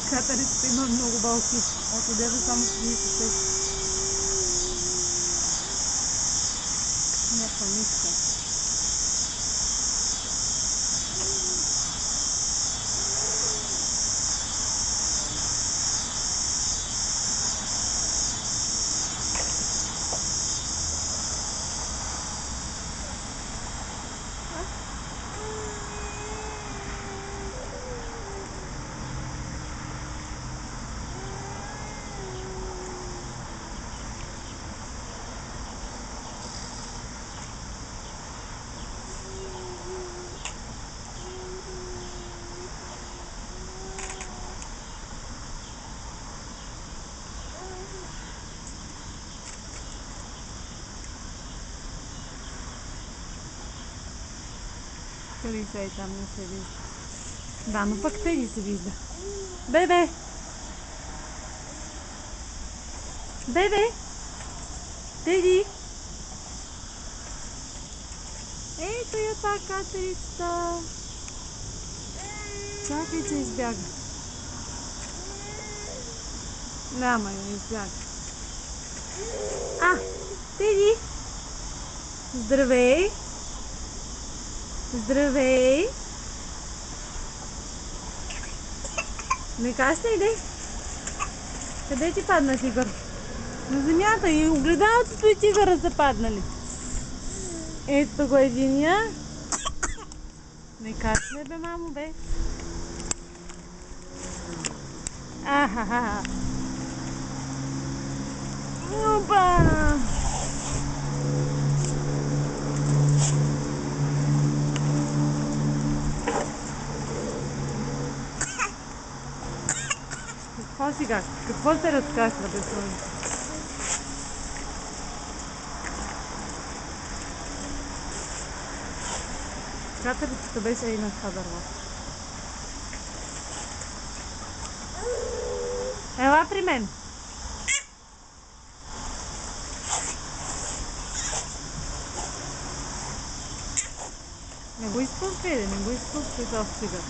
Катерицата има много болки. От одеве само седи с теб. Някаква мишка. Калиса и там не се вижда. Да, но пък Теди се вижда. Бебе! Бебе! Теди! Ето я та катерицата! Чакай, че избяга. Няма я избяга. А! Теди! Здравей! Здравей! Не кашляй, иди! Къде ти падна тигър? На земята и огледалцето и тигъра са паднали. Ето го единия. Не кашляй, бе, мамо, бе. Ахахаха. Опа! Какво сега? Какво се разкашля, бе, слънце? Катерицата беше и на това дърво. Ела при мен! Не го изпускай, не го изпускай този тигър.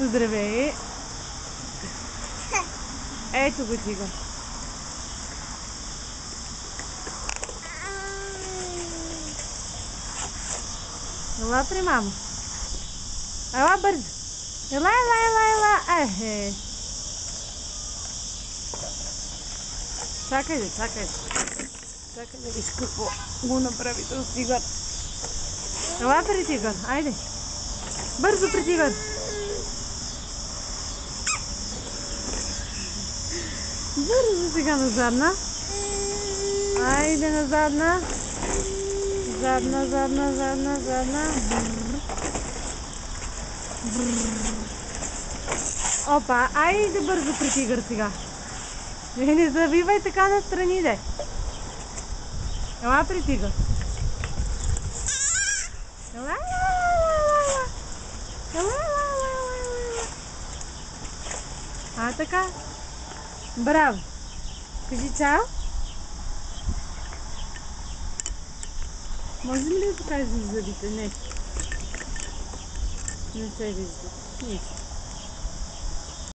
Здравей! Ето го тигър. Ела при мамо. Ела бързо. Ела, ела, ела, ела. Ехе. Чакай, чакай. Чакай да виж какво го направи този тигър. Ела при тигър. Айде. Бързо при тигър. Бързо сега на задна. Айде на задна. Задна, задна, задна, задна. Опа, айде бързо при тигър сега. Не завивай така настрани, де. Ела при тигър. Ела, ела, ела, ела. А така. Браво. Кажи чао. Можем ли да покажем зъбите? Не. Не се вижда. Нищо.